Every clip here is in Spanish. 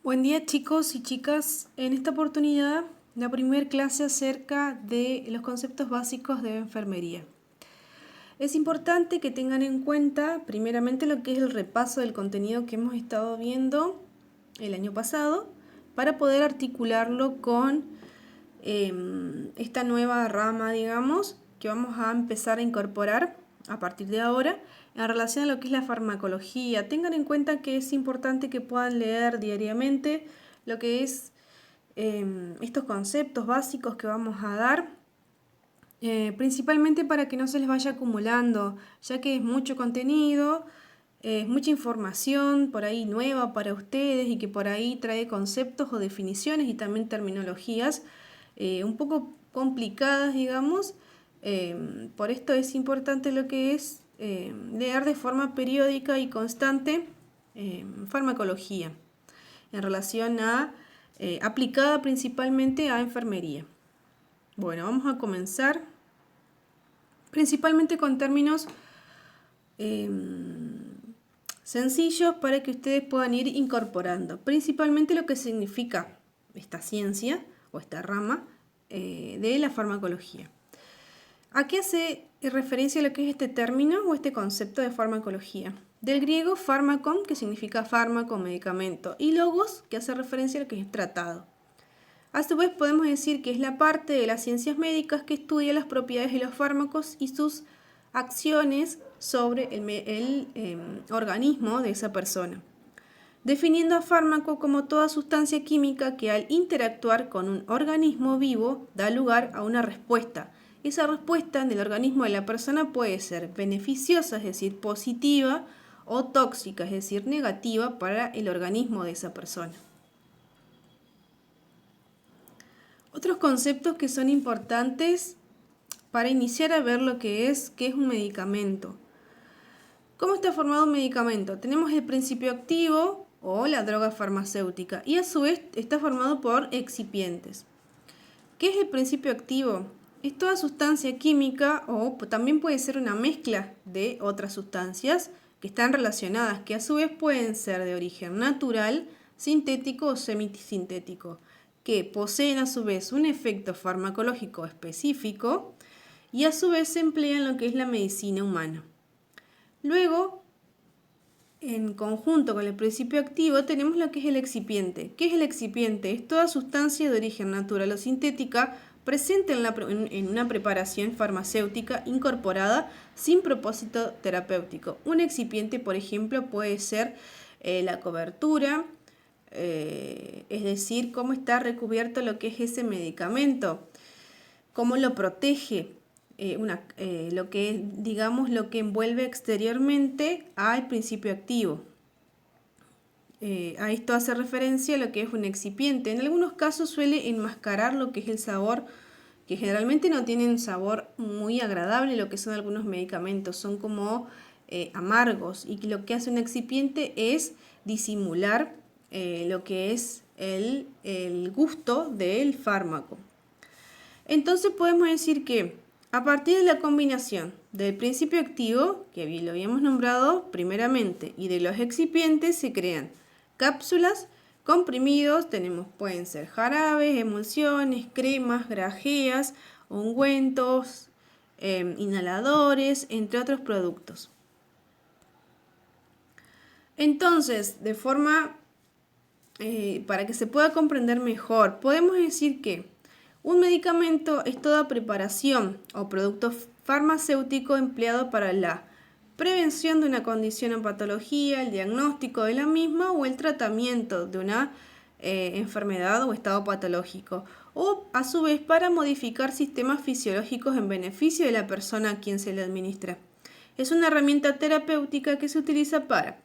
Buen día chicos y chicas, en esta oportunidad la primera clase acerca de los conceptos básicos de enfermería. Es importante que tengan en cuenta primeramente lo que es el repaso del contenido que hemos estado viendo el año pasado para poder articularlo con esta nueva rama, digamos, que vamos a empezar a incorporar a partir de ahora en relación a lo que es la farmacología. Tengan en cuenta que es importante que puedan leer diariamente lo que es estos conceptos básicos que vamos a dar, principalmente para que no se les vaya acumulando, ya que es mucho contenido, es mucha información por ahí nueva para ustedes y que por ahí trae conceptos o definiciones y también terminologías un poco complicadas, digamos. Por esto es importante lo que es leer de forma periódica y constante farmacología en relación a aplicada principalmente a enfermería. Bueno, vamos a comenzar principalmente con términos sencillos para que ustedes puedan ir incorporando principalmente lo que significa esta ciencia o esta rama de la farmacología. ¿A qué hace referencia lo que es este término o este concepto de farmacología? Del griego fármakon, que significa fármaco, medicamento, y logos, que hace referencia a lo que es tratado. A su vez podemos decir que es la parte de las ciencias médicas que estudia las propiedades de los fármacos y sus acciones sobre el organismo de esa persona, definiendo a fármaco como toda sustancia química que al interactuar con un organismo vivo da lugar a una respuesta. Esa respuesta en el organismo de la persona puede ser beneficiosa, es decir, positiva, o tóxica, es decir, negativa para el organismo de esa persona. Otros conceptos que son importantes para iniciar a ver lo que es un medicamento. ¿Cómo está formado un medicamento? Tenemos el principio activo o la droga farmacéutica y a su vez está formado por excipientes. ¿Qué es el principio activo? Es toda sustancia química o también puede ser una mezcla de otras sustancias que están relacionadas, que a su vez pueden ser de origen natural, sintético o semisintético, que poseen a su vez un efecto farmacológico específico y a su vez se emplea en lo que es la medicina humana. Luego, en conjunto con el principio activo, tenemos lo que es el excipiente. ¿Qué es el excipiente? Es toda sustancia de origen natural o sintética presente en una preparación farmacéutica incorporada sin propósito terapéutico. Un excipiente, por ejemplo, puede ser la cobertura, es decir, cómo está recubierto lo que es ese medicamento, cómo lo protege, lo que envuelve exteriormente al principio activo. A esto hace referencia a lo que es un excipiente. En algunos casos suele enmascarar lo que es el sabor, que generalmente no tienen sabor muy agradable, lo que son algunos medicamentos, son como amargos, y lo que hace un excipiente es disimular lo que es el gusto del fármaco. Entonces podemos decir que a partir de la combinación del principio activo, que lo habíamos nombrado primeramente, y de los excipientes se crean cápsulas, comprimidos, pueden ser jarabes, emulsiones, cremas, grajeas, ungüentos, inhaladores, entre otros productos. Entonces, para que se pueda comprender mejor, podemos decir que un medicamento es toda preparación o producto farmacéutico empleado para la prevención de una condición o patología, el diagnóstico de la misma o el tratamiento de una enfermedad o estado patológico, o a su vez para modificar sistemas fisiológicos en beneficio de la persona a quien se le administra. Es una herramienta terapéutica que se utiliza para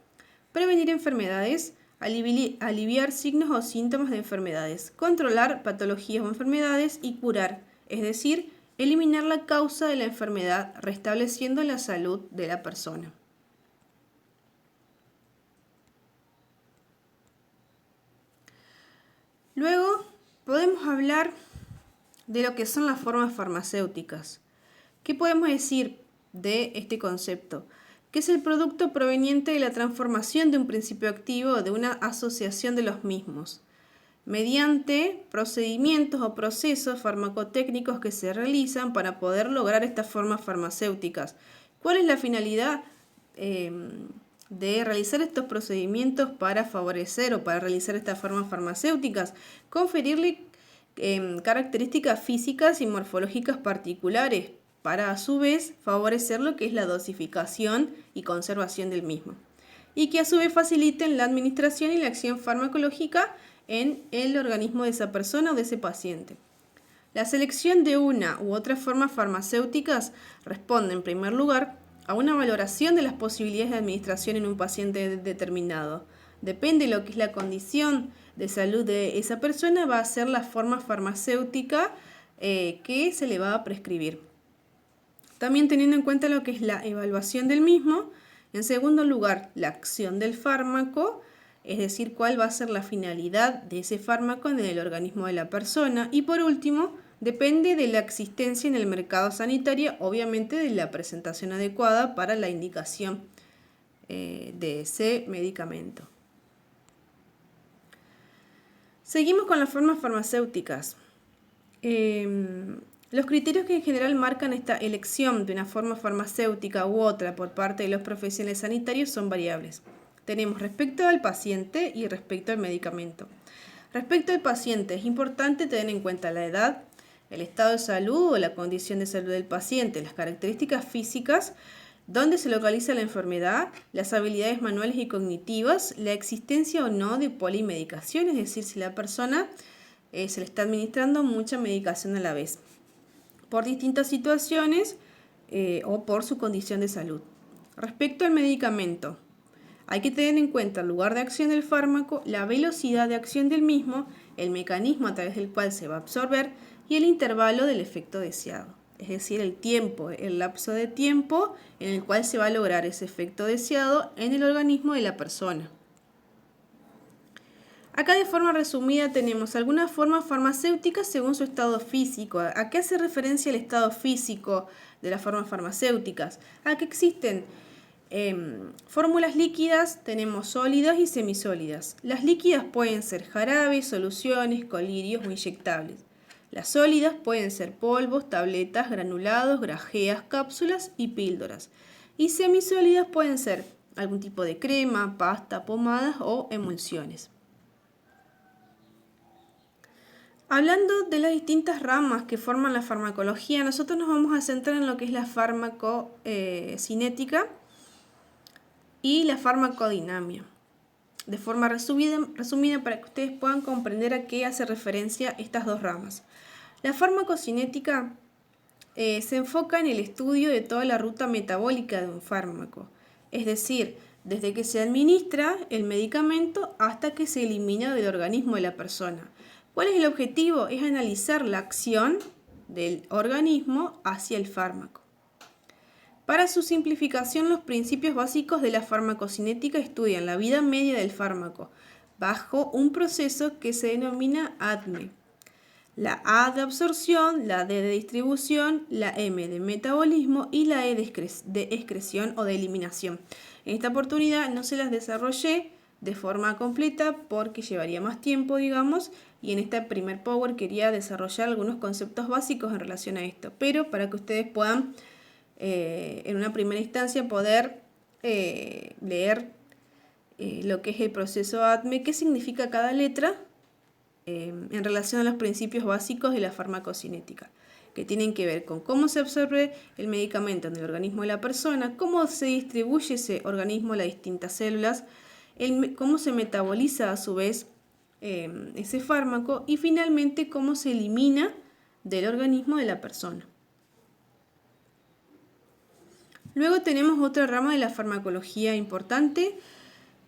prevenir enfermedades, aliviar signos o síntomas de enfermedades, controlar patologías o enfermedades y curar, es decir, eliminar la causa de la enfermedad, restableciendo la salud de la persona. Luego podemos hablar de lo que son las formas farmacéuticas. ¿Qué podemos decir de este concepto? que es el producto proveniente de la transformación de un principio activo o de una asociación de los mismos, mediante procedimientos o procesos farmacotécnicos que se realizan para poder lograr estas formas farmacéuticas. ¿Cuál es la finalidad de realizar estos procedimientos para favorecer o para realizar estas formas farmacéuticas? Conferirle características físicas y morfológicas particulares para a su vez favorecer lo que es la dosificación y conservación del mismo, y que a su vez faciliten la administración y la acción farmacológica en el organismo de esa persona o de ese paciente. La selección de una u otras formas farmacéuticas responde en primer lugar a una valoración de las posibilidades de administración en un paciente determinado. Depende de lo que es la condición de salud de esa persona, va a ser la forma farmacéutica que se le va a prescribir. También teniendo en cuenta lo que es la evaluación del mismo. En segundo lugar, la acción del fármaco, es decir, cuál va a ser la finalidad de ese fármaco en el organismo de la persona. Y por último, depende de la existencia en el mercado sanitario, obviamente de la presentación adecuada para la indicación de ese medicamento. Seguimos con las formas farmacéuticas. Los criterios que en general marcan esta elección de una forma farmacéutica u otra por parte de los profesionales sanitarios son variables. Tenemos respecto al paciente y respecto al medicamento. Respecto al paciente, es importante tener en cuenta la edad, el estado de salud o la condición de salud del paciente, las características físicas, dónde se localiza la enfermedad, las habilidades manuales y cognitivas, la existencia o no de polimedicación, es decir, si la persona se le está administrando mucha medicación a la vez, por distintas situaciones o por su condición de salud. Respecto al medicamento, hay que tener en cuenta el lugar de acción del fármaco, la velocidad de acción del mismo, el mecanismo a través del cual se va a absorber y el intervalo del efecto deseado. Es decir, el tiempo, el lapso de tiempo en el cual se va a lograr ese efecto deseado en el organismo de la persona. Acá de forma resumida tenemos algunas formas farmacéuticas según su estado físico. ¿A qué hace referencia el estado físico de las formas farmacéuticas? A que existen fórmulas líquidas, tenemos sólidas y semisólidas. Las líquidas pueden ser jarabes, soluciones, colirios o inyectables. Las sólidas pueden ser polvos, tabletas, granulados, grajeas, cápsulas y píldoras. Y semisólidas pueden ser algún tipo de crema, pasta, pomadas o emulsiones. Hablando de las distintas ramas que forman la farmacología, nosotros nos vamos a centrar en lo que es la farmacocinética y la farmacodinamia. De forma resumida para que ustedes puedan comprender a qué hace referencia estas dos ramas. La farmacocinética se enfoca en el estudio de toda la ruta metabólica de un fármaco, es decir, desde que se administra el medicamento hasta que se elimina del organismo de la persona. ¿Cuál es el objetivo? Es analizar la acción del organismo hacia el fármaco. Para su simplificación, los principios básicos de la farmacocinética estudian la vida media del fármaco bajo un proceso que se denomina ADME. La A de absorción, la D de distribución, la M de metabolismo y la E de excreción o de eliminación. En esta oportunidad no se las desarrollé de forma completa porque llevaría más tiempo, digamos, y en este primer Power quería desarrollar algunos conceptos básicos en relación a esto, pero para que ustedes puedan en una primera instancia poder leer lo que es el proceso ADME, qué significa cada letra en relación a los principios básicos de la farmacocinética, que tienen que ver con cómo se absorbe el medicamento en el organismo de la persona, cómo se distribuye ese organismo a las distintas células, cómo se metaboliza a su vez ese fármaco y finalmente cómo se elimina del organismo de la persona. Luego tenemos otra rama de la farmacología importante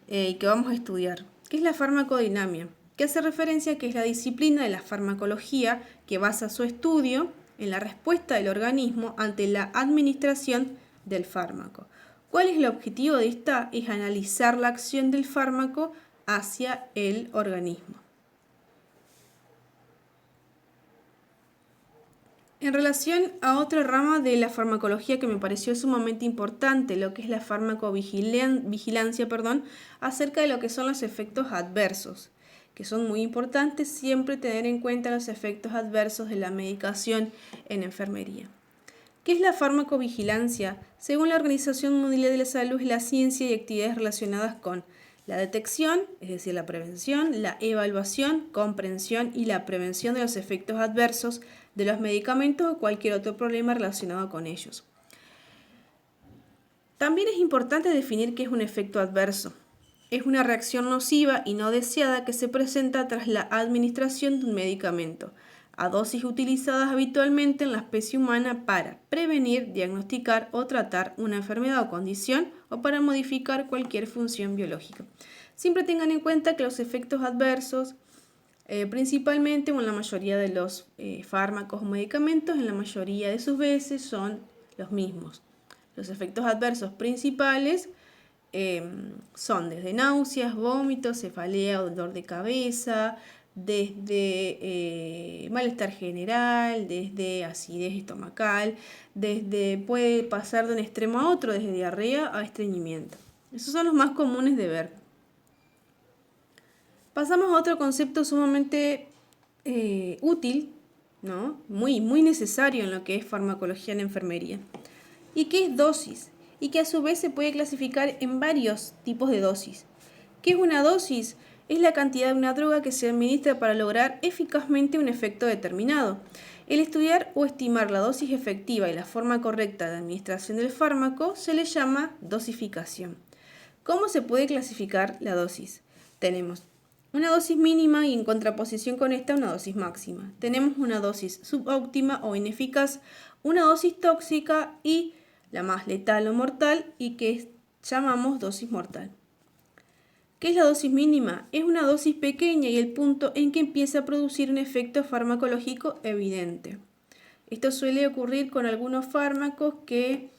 y que vamos a estudiar, que es la farmacodinamia, que hace referencia a que es la disciplina de la farmacología que basa su estudio en la respuesta del organismo ante la administración del fármaco. ¿Cuál es el objetivo de esta? Es analizar la acción del fármaco hacia el organismo. En relación a otra rama de la farmacología que me pareció sumamente importante, lo que es la farmacovigilancia, acerca de lo que son los efectos adversos, que son muy importantes siempre tener en cuenta los efectos adversos de la medicación en enfermería. ¿Qué es la farmacovigilancia? Según la Organización Mundial de la Salud, es la ciencia y actividades relacionadas con la detección, es decir, la prevención, la evaluación, comprensión y la prevención de los efectos adversos de los medicamentos o cualquier otro problema relacionado con ellos. También es importante definir qué es un efecto adverso. Es una reacción nociva y no deseada que se presenta tras la administración de un medicamento, a dosis utilizadas habitualmente en la especie humana para prevenir, diagnosticar o tratar una enfermedad o condición o para modificar cualquier función biológica. Siempre tengan en cuenta que los efectos adversos, principalmente o en la mayoría de los fármacos o medicamentos, en la mayoría de sus veces son los mismos. Los efectos adversos principales son desde náuseas, vómitos, cefalea o dolor de cabeza, desde malestar general, desde acidez estomacal, puede pasar de un extremo a otro, desde diarrea a estreñimiento. Esos son los más comunes de ver. Pasamos a otro concepto sumamente útil, ¿no? Muy necesario en lo que es farmacología en enfermería, y que es dosis, y que a su vez se puede clasificar en varios tipos de dosis. ¿Qué es una dosis? Es la cantidad de una droga que se administra para lograr eficazmente un efecto determinado. El estudiar o estimar la dosis efectiva y la forma correcta de administración del fármaco se le llama dosificación. ¿Cómo se puede clasificar la dosis? Tenemos una dosis mínima y en contraposición con esta una dosis máxima. Tenemos una dosis subóptima o ineficaz, una dosis tóxica y la más letal o mortal y que llamamos dosis mortal. ¿Qué es la dosis mínima? Es una dosis pequeña y el punto en que empieza a producir un efecto farmacológico evidente. Esto suele ocurrir con algunos fármacos que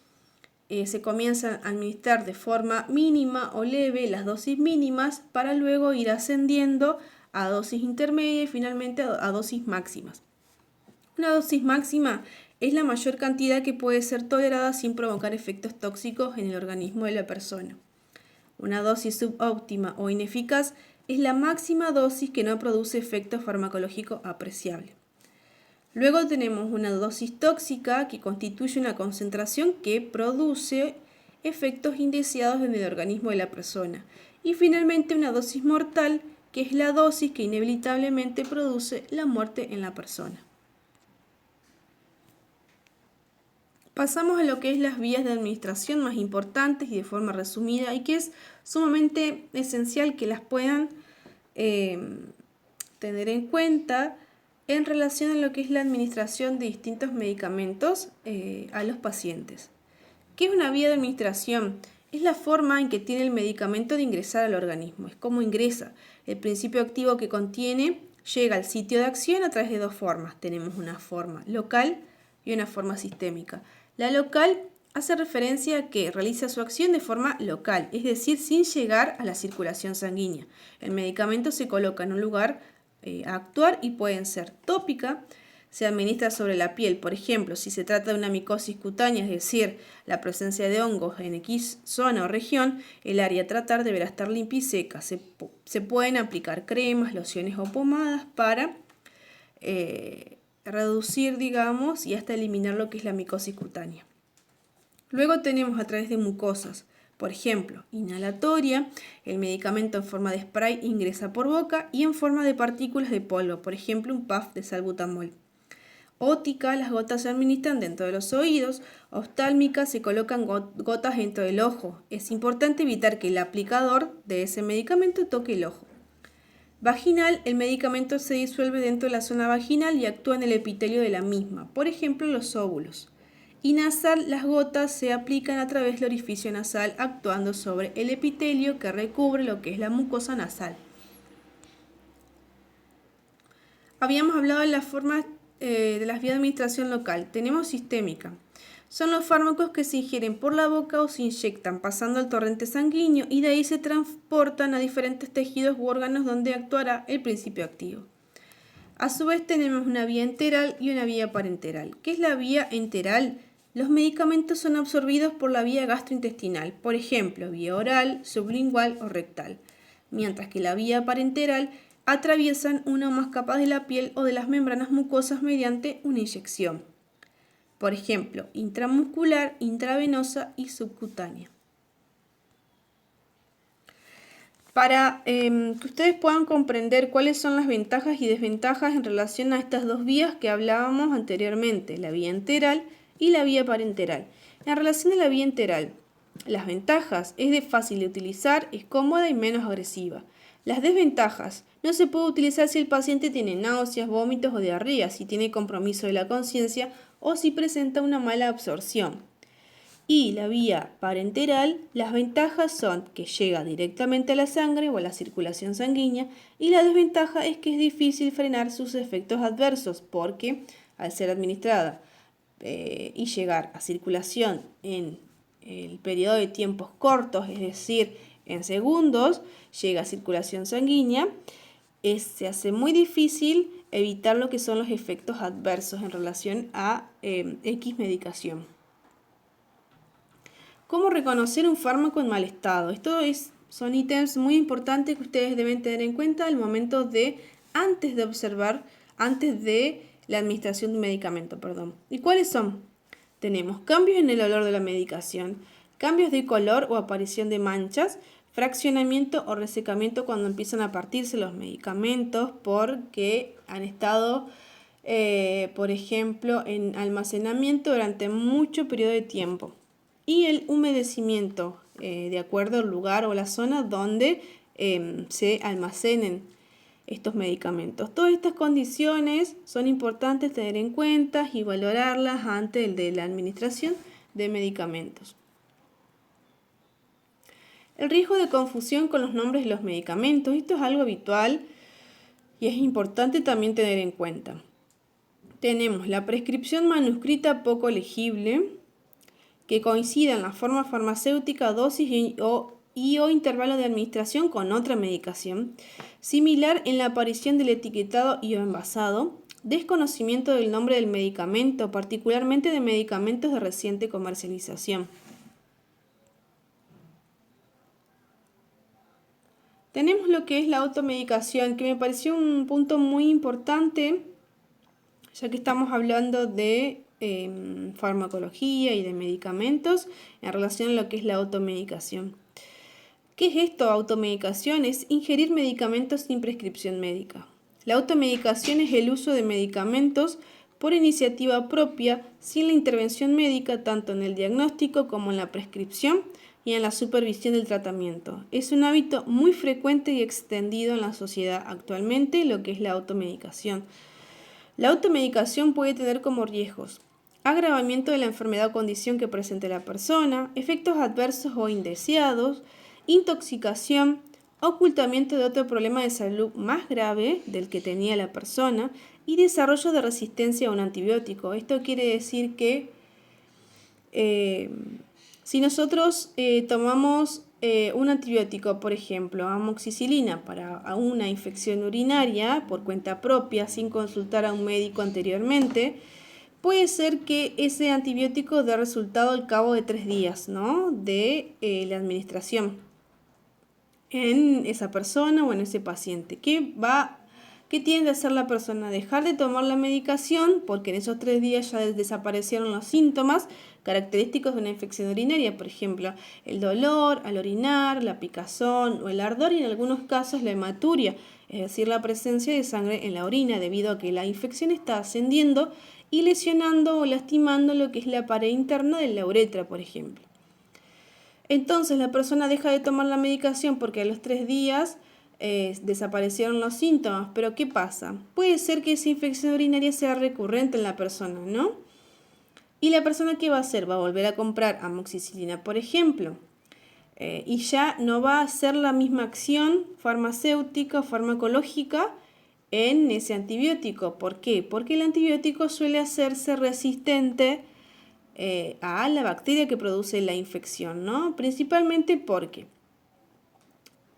se comienzan a administrar de forma mínima o leve las dosis mínimas para luego ir ascendiendo a dosis intermedias y finalmente a dosis máximas. Una dosis máxima es la mayor cantidad que puede ser tolerada sin provocar efectos tóxicos en el organismo de la persona. Una dosis subóptima o ineficaz es la máxima dosis que no produce efecto farmacológico apreciable. Luego tenemos una dosis tóxica que constituye una concentración que produce efectos indeseados en el organismo de la persona. Y finalmente una dosis mortal, que es la dosis que inevitablemente produce la muerte en la persona. Pasamos a lo que es las vías de administración más importantes y de forma resumida y que es sumamente esencial que las puedan tener en cuenta en relación a lo que es la administración de distintos medicamentos a los pacientes. ¿Qué es una vía de administración? Es la forma en que tiene el medicamento de ingresar al organismo, es cómo ingresa. El principio activo que contiene llega al sitio de acción a través de dos formas. Tenemos una forma local y una forma sistémica. La local hace referencia a que realiza su acción de forma local, es decir, sin llegar a la circulación sanguínea. El medicamento se coloca en un lugar a actuar y pueden ser tópica, se administra sobre la piel, por ejemplo, si se trata de una micosis cutánea, es decir, la presencia de hongos en X zona o región, el área a tratar deberá estar limpia y seca. Se pueden aplicar cremas, lociones o pomadas para reducir, digamos, y hasta eliminar lo que es la micosis cutánea. Luego tenemos a través de mucosas, por ejemplo, inhalatoria, el medicamento en forma de spray ingresa por boca y en forma de partículas de polvo, por ejemplo, un puff de salbutamol. Ótica, las gotas se administran dentro de los oídos. Oftálmica, se colocan gotas dentro del ojo. Es importante evitar que el aplicador de ese medicamento toque el ojo. Vaginal, el medicamento se disuelve dentro de la zona vaginal y actúa en el epitelio de la misma, por ejemplo, los óvulos. Y nasal, las gotas se aplican a través del orificio nasal, actuando sobre el epitelio que recubre lo que es la mucosa nasal. Habíamos hablado de las formas de las vías de administración local. Tenemos sistémica. Son los fármacos que se ingieren por la boca o se inyectan pasando al torrente sanguíneo y de ahí se transportan a diferentes tejidos u órganos donde actuará el principio activo. A su vez tenemos una vía enteral y una vía parenteral. ¿Qué es la vía enteral? Los medicamentos son absorbidos por la vía gastrointestinal, por ejemplo, vía oral, sublingual o rectal, mientras que la vía parenteral atraviesan una o más capas de la piel o de las membranas mucosas mediante una inyección. Por ejemplo, intramuscular, intravenosa y subcutánea. Para que ustedes puedan comprender cuáles son las ventajas y desventajas en relación a estas dos vías que hablábamos anteriormente, la vía enteral y la vía parenteral. En relación a la vía enteral, las ventajas es de fácil de utilizar, es cómoda y menos agresiva. Las desventajas, no se puede utilizar si el paciente tiene náuseas, vómitos o diarrea, si tiene compromiso de la conciencia o si presenta una mala absorción. Y la vía parenteral, las ventajas son que llega directamente a la sangre o a la circulación sanguínea y la desventaja es que es difícil frenar sus efectos adversos porque al ser administrada y llegar a circulación en el periodo de tiempos cortos, es decir, en segundos, llega a circulación sanguínea, se hace muy difícil evitar lo que son los efectos adversos en relación a X medicación. ¿Cómo reconocer un fármaco en mal estado? Son ítems muy importantes que ustedes deben tener en cuenta al momento antes de la administración de un medicamento, ¿Y cuáles son? Tenemos cambios en el olor de la medicación, cambios de color o aparición de manchas, fraccionamiento o resecamiento cuando empiezan a partirse los medicamentos porque han estado, por ejemplo, en almacenamiento durante mucho periodo de tiempo. Y el humedecimiento, de acuerdo al lugar o la zona donde se almacenen estos medicamentos. Todas estas condiciones son importantes tener en cuenta y valorarlas antes de la administración de medicamentos. El riesgo de confusión con los nombres de los medicamentos. Esto es algo habitual y es importante también tener en cuenta. Tenemos la prescripción manuscrita poco legible, que coincida en la forma farmacéutica, dosis y o intervalo de administración con otra medicación, similar en la aparición del etiquetado y o envasado, desconocimiento del nombre del medicamento, particularmente de medicamentos de reciente comercialización. Tenemos lo que es la automedicación, que me pareció un punto muy importante, ya que estamos hablando de farmacología y de medicamentos en relación a lo que es la automedicación. ¿Qué es esto? Automedicación es ingerir medicamentos sin prescripción médica. La automedicación es el uso de medicamentos por iniciativa propia sin la intervención médica tanto en el diagnóstico como en la prescripción y en la supervisión del tratamiento. Es un hábito muy frecuente y extendido en la sociedad actualmente, lo que es la automedicación. La automedicación puede tener como riesgos agravamiento de la enfermedad o condición que presente la persona, efectos adversos o indeseados, intoxicación, ocultamiento de otro problema de salud más grave del que tenía la persona y desarrollo de resistencia a un antibiótico. Esto quiere decir que si nosotros tomamos un antibiótico, por ejemplo, amoxicilina para una infección urinaria por cuenta propia sin consultar a un médico anteriormente, puede ser que ese antibiótico dé resultado al cabo de 3 días, de la administración en esa persona o en ese paciente. ¿Qué tiende a hacer la persona? Dejar de tomar la medicación porque en esos 3 días ya desaparecieron los síntomas característicos de una infección urinaria, por ejemplo, el dolor al orinar, la picazón o el ardor y en algunos casos la hematuria, es decir, la presencia de sangre en la orina debido a que la infección está ascendiendo y lesionando o lastimando lo que es la pared interna de la uretra, por ejemplo. Entonces la persona deja de tomar la medicación porque a los 3 días desaparecieron los síntomas, pero ¿qué pasa? Puede ser que esa infección urinaria sea recurrente en la persona, ¿no? ¿Y la persona qué va a hacer? Va a volver a comprar amoxicilina, por ejemplo, y ya no va a hacer la misma acción farmacéutica o farmacológica en ese antibiótico. ¿Por qué? Porque el antibiótico suele hacerse resistente a la bacteria que produce la infección, ¿no? Principalmente porque,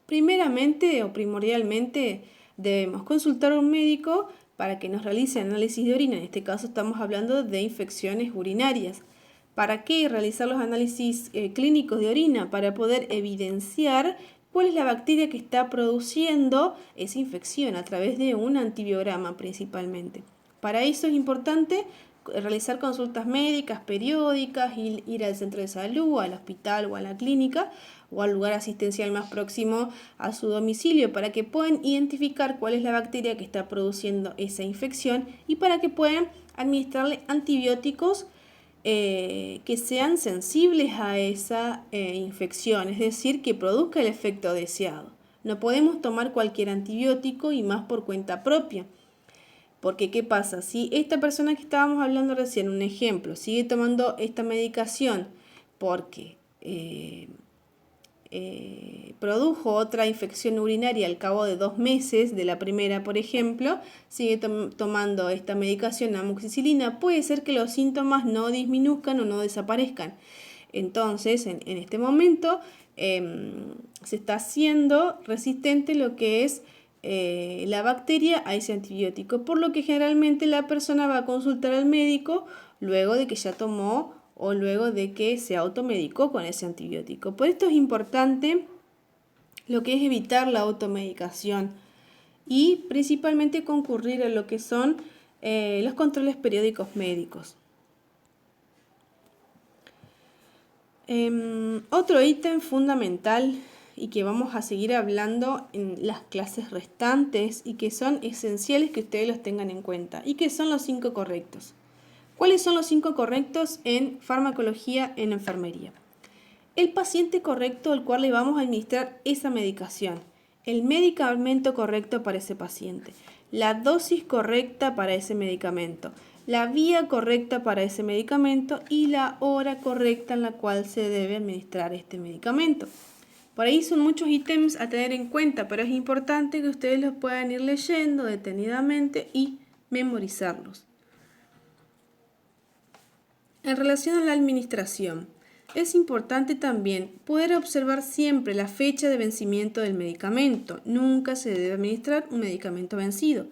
primeramente o primordialmente, debemos consultar a un médico para que nos realice análisis de orina. En este caso estamos hablando de infecciones urinarias. ¿Para qué realizar los análisis clínicos de orina? Para poder evidenciar cuál es la bacteria que está produciendo esa infección a través de un antibiograma principalmente. Para eso es importante realizar consultas médicas periódicas, ir al centro de salud, al hospital o a la clínica o al lugar asistencial más próximo a su domicilio para que puedan identificar cuál es la bacteria que está produciendo esa infección y para que puedan administrarle antibióticos que sean sensibles a esa infección, es decir, que produzca el efecto deseado. No podemos tomar cualquier antibiótico y más por cuenta propia. Porque, ¿qué pasa? Si esta persona que estábamos hablando recién, un ejemplo, sigue tomando esta medicación porque produjo otra infección urinaria al cabo de 2 meses de la primera, por ejemplo, sigue tomando esta medicación, amoxicilina, puede ser que los síntomas no disminuzcan o no desaparezcan. Entonces, en este momento, se está haciendo resistente lo que es la bacteria a ese antibiótico, por lo que generalmente la persona va a consultar al médico luego de que ya tomó o luego de que se automedicó con ese antibiótico. Por esto es importante lo que es evitar la automedicación y principalmente concurrir a lo que son los controles periódicos médicos. Otro ítem fundamental y que vamos a seguir hablando en las clases restantes y que son esenciales que ustedes los tengan en cuenta y que son los 5 correctos. ¿Cuáles son los 5 correctos en farmacología en enfermería? El paciente correcto al cual le vamos a administrar esa medicación, el medicamento correcto para ese paciente, la dosis correcta para ese medicamento, la vía correcta para ese medicamento y la hora correcta en la cual se debe administrar este medicamento. Por ahí son muchos ítems a tener en cuenta, pero es importante que ustedes los puedan ir leyendo detenidamente y memorizarlos. En relación a la administración, es importante también poder observar siempre la fecha de vencimiento del medicamento. Nunca se debe administrar un medicamento vencido.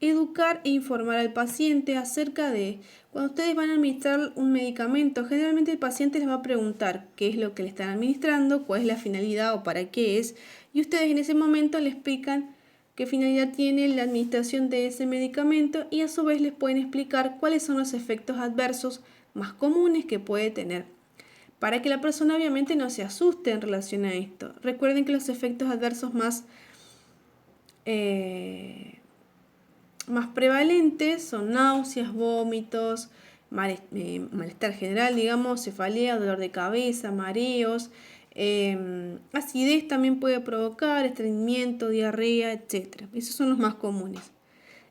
Educar e informar al paciente acerca de cuando ustedes van a administrar un medicamento, generalmente el paciente les va a preguntar qué es lo que le están administrando, cuál es la finalidad o para qué es, y ustedes en ese momento le explican qué finalidad tiene la administración de ese medicamento y a su vez les pueden explicar cuáles son los efectos adversos más comunes que puede tener, para que la persona obviamente no se asuste en relación a esto. Recuerden que los efectos adversos más prevalentes son náuseas, vómitos, malestar general, digamos, cefalea, dolor de cabeza, mareos, acidez también puede provocar, estreñimiento, diarrea, etc. Esos son los más comunes.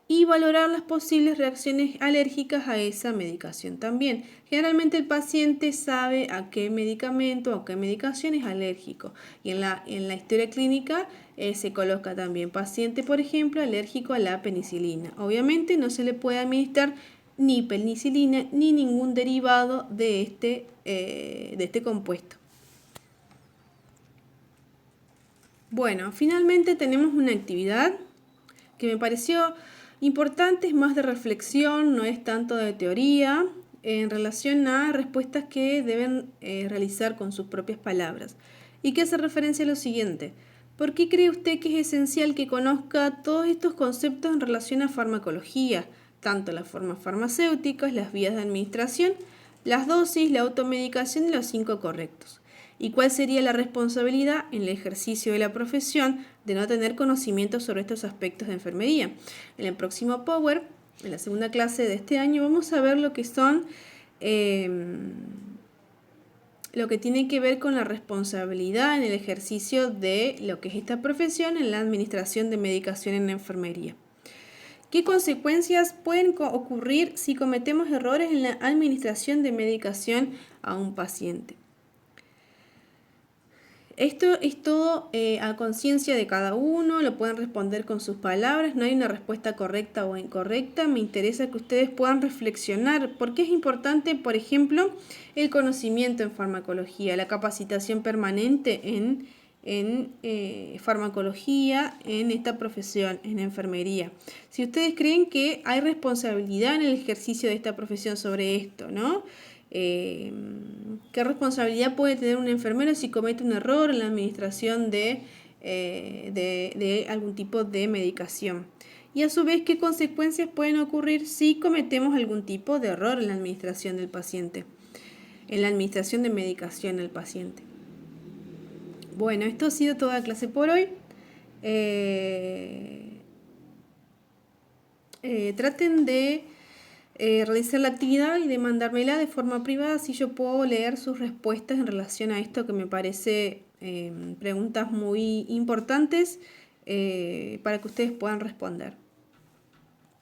Y valorar las posibles reacciones alérgicas a esa medicación también. Generalmente el paciente sabe a qué medicamento o a qué medicación es alérgico. Y en la historia clínica se coloca también paciente, por ejemplo, alérgico a la penicilina. Obviamente no se le puede administrar ni penicilina ni ningún derivado de este compuesto. Bueno, finalmente tenemos una actividad que me pareció importante, es más de reflexión, no es tanto de teoría, en relación a respuestas que deben realizar con sus propias palabras. Y que hace referencia a lo siguiente: ¿por qué cree usted que es esencial que conozca todos estos conceptos en relación a farmacología? Tanto las formas farmacéuticas, las vías de administración, las dosis, la automedicación y los 5 correctos. ¿Y cuál sería la responsabilidad en el ejercicio de la profesión de no tener conocimiento sobre estos aspectos de enfermería? En el próximo Power, en la segunda clase de este año, vamos a ver lo que son, lo que tiene que ver con la responsabilidad en el ejercicio de lo que es esta profesión en la administración de medicación en la enfermería. ¿Qué consecuencias pueden ocurrir si cometemos errores en la administración de medicación a un paciente? Esto es todo a conciencia de cada uno, lo pueden responder con sus palabras, no hay una respuesta correcta o incorrecta. Me interesa que ustedes puedan reflexionar porque es importante, por ejemplo, el conocimiento en farmacología, la capacitación permanente en en farmacología, en esta profesión, en enfermería. Si ustedes creen que hay responsabilidad en el ejercicio de esta profesión sobre esto, ¿no? ¿Qué responsabilidad puede tener un enfermero si comete un error en la administración de algún tipo de medicación? Y a su vez, ¿qué consecuencias pueden ocurrir si cometemos algún tipo de error en la administración del paciente? En la administración de medicación al paciente. Bueno, esto ha sido toda la clase por hoy. Traten de realizar la actividad y de mandármela de forma privada, si yo puedo leer sus respuestas en relación a esto, que me parece preguntas muy importantes para que ustedes puedan responder.